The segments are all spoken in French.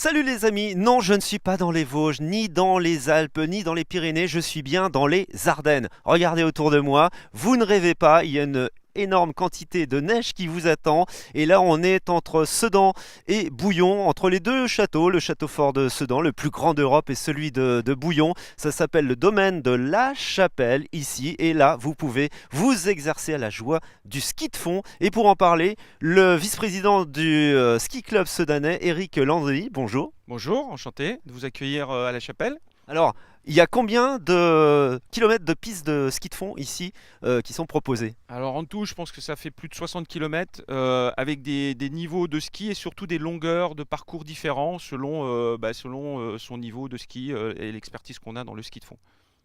Salut les amis, non je ne suis pas dans les Vosges, ni dans les Alpes, ni dans les Pyrénées, je suis bien dans les Ardennes. Regardez autour de moi, vous ne rêvez pas, il y a une énorme quantité de neige qui vous attend. Et là on est entre Sedan et Bouillon, entre les deux châteaux, le château fort de Sedan, le plus grand d'Europe, et celui de Bouillon. Ça s'appelle le domaine de La Chapelle ici, et là vous pouvez vous exercer à la joie du ski de fond. Et pour en parler, le vice-président du ski club sedanais, Eric Landry, bonjour. Bonjour, enchanté de vous accueillir à la chapelle. Alors, il y a combien de kilomètres de pistes de ski de fond ici qui sont proposées? Alors en tout, je pense que ça fait plus de 60 km avec des niveaux de ski et surtout des longueurs de parcours différents selon son niveau de ski et l'expertise qu'on a dans le ski de fond.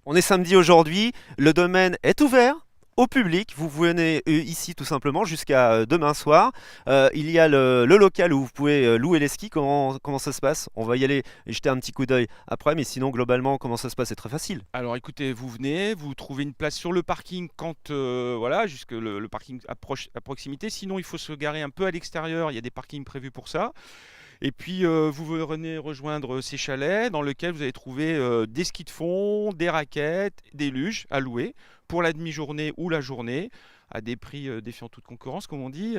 On est samedi aujourd'hui, le domaine est ouvert au public, vous venez ici tout simplement jusqu'à demain soir. Il y a le local où vous pouvez louer les skis. Comment ça se passe? On va y aller et jeter un petit coup d'œil après, mais sinon globalement comment ça se passe? C'est très facile. Alors écoutez, vous venez, vous trouvez une place sur le parking quand voilà, jusque le parking approche à proximité. Sinon, il faut se garer un peu à l'extérieur, il y a des parkings prévus pour ça. Et puis vous venez rejoindre ces chalets dans lesquels vous allez trouver des skis de fond, des raquettes, des luges à louer pour la demi-journée ou la journée à des prix défiant toute concurrence, comme on dit.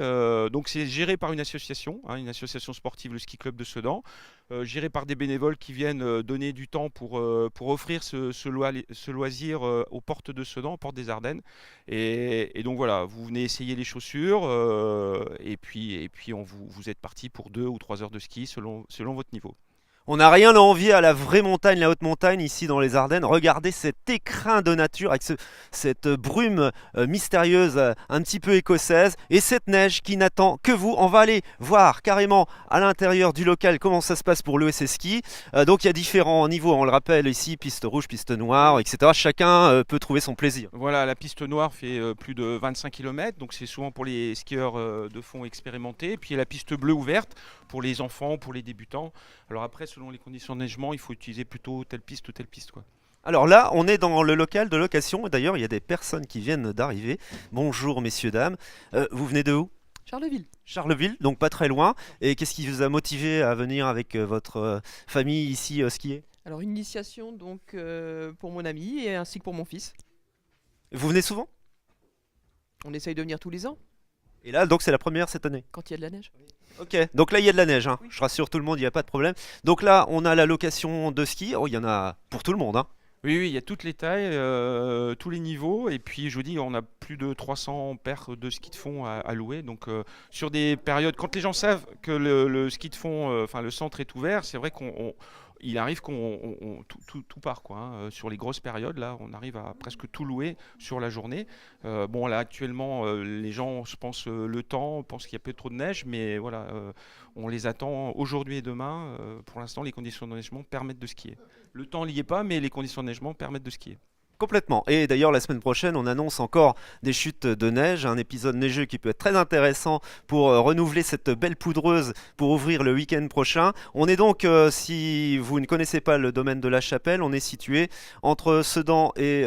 Donc c'est géré par une association, hein, une association sportive, le Ski Club de Sedan, géré par des bénévoles qui viennent donner du temps pour offrir ce loisir aux portes de Sedan, aux portes des Ardennes. Et donc voilà, vous venez essayer les chaussures et puis vous êtes parti pour 2 ou 3 heures de ski selon votre niveau. On n'a rien à envier à la vraie montagne, la haute montagne ici dans les Ardennes. Regardez cet écrin de nature avec cette brume mystérieuse, un petit peu écossaise, et cette neige qui n'attend que vous. On va aller voir carrément à l'intérieur du local comment ça se passe pour l'ESS Ski. Donc il y a différents niveaux, on le rappelle ici, piste rouge, piste noire, etc. Chacun peut trouver son plaisir. Voilà, la piste noire fait plus de 25 km, donc c'est souvent pour les skieurs de fond expérimentés. Et puis il y a la piste bleue ouverte pour les enfants, pour les débutants. Alors après, selon les conditions de neigement, il faut utiliser plutôt telle piste ou telle piste, quoi. Alors là, on est dans le local de location. D'ailleurs, il y a des personnes qui viennent d'arriver. Bonjour messieurs, dames. Vous venez de où? Charleville. Charleville, donc pas très loin. Et qu'est-ce qui vous a motivé à venir avec votre famille ici skier? Alors une initiation donc pour mon ami et ainsi que pour mon fils. Vous venez souvent? On essaye de venir tous les ans Et là, donc c'est la première cette année. quand il y a de la neige. Ok, donc là il y a de la neige, hein. Oui. Je rassure tout le monde, il n'y a pas de problème. Donc là, on a la location de ski. Oh, il y en a pour tout le monde, hein. Oui, oui, il y a toutes les tailles, tous les niveaux. Et puis, je vous dis, on a plus de 300 paires de ski de fond à louer. Donc, sur des périodes, quand les gens savent que le ski de fond, enfin, le centre est ouvert, c'est vrai il arrive tout part, quoi, hein. Sur les grosses périodes, là, on arrive à presque tout louer sur la journée. Bon, là, actuellement, les gens se pensent le temps, pensent qu'il y a peu trop de neige, mais voilà, on les attend aujourd'hui et demain. Pour l'instant, les conditions de neigement permettent de skier. Le temps n'y est pas, mais les conditions de neigement permettent de skier. Complètement. Et d'ailleurs, la semaine prochaine, on annonce encore des chutes de neige, un épisode neigeux qui peut être très intéressant pour renouveler cette belle poudreuse pour ouvrir le week-end prochain. On est donc, si vous ne connaissez pas le domaine de La Chapelle, on est situé entre Sedan et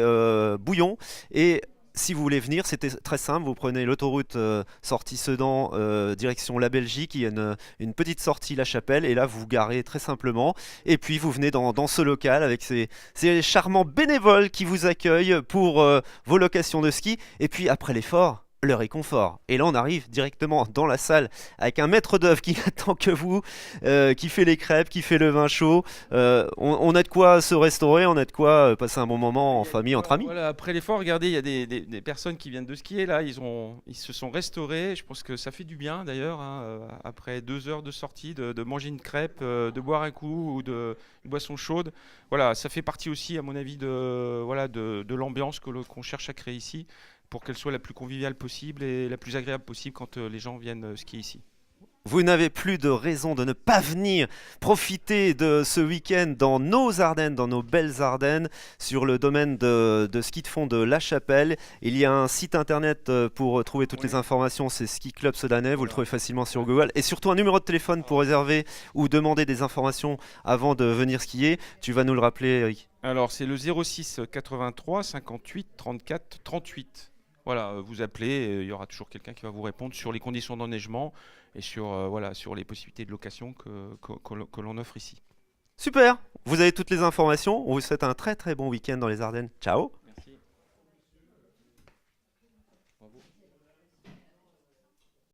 Bouillon. Et si vous voulez venir, c'était très simple. Vous prenez l'autoroute sortie Sedan, direction la Belgique. Il y a une petite sortie La Chapelle. Et là, vous vous garez très simplement. Et puis, vous venez dans ce local avec ces charmants bénévoles qui vous accueillent pour vos locations de ski. Et puis, après l'effort, le réconfort. Et là, on arrive directement dans la salle avec un maître d'œuvre qui n'attend que vous, qui fait les crêpes, qui fait le vin chaud. On a de quoi se restaurer, on a de quoi passer un bon moment en famille, entre amis. Voilà, après l'effort, regardez, il y a des personnes qui viennent de skier là, ils se sont restaurés. Je pense que ça fait du bien d'ailleurs, hein, après 2 heures de sortie, de manger une crêpe, de boire un coup ou une boisson chaude. Voilà, ça fait partie aussi, à mon avis, de l'ambiance qu'on cherche à créer ici pour qu'elle soit la plus conviviale possible et la plus agréable possible quand les gens viennent skier ici. Vous n'avez plus de raison de ne pas venir profiter de ce week-end dans nos Ardennes, dans nos belles Ardennes, sur le domaine de ski de fond de La Chapelle. Il y a un site internet pour trouver toutes les Oui. informations, c'est Ski Club Sedanais, vous le Voilà. trouvez facilement sur Google. Et surtout un numéro de téléphone pour réserver ou demander des informations avant de venir skier. Tu vas nous le rappeler, Eric. Alors, c'est le 06 83 58 34 38. Voilà, vous appelez, il y aura toujours quelqu'un qui va vous répondre sur les conditions d'enneigement et sur, voilà, sur les possibilités de location que l'on offre ici. Super, vous avez toutes les informations. On vous souhaite un très très bon week-end dans les Ardennes. Ciao. Merci. Bravo.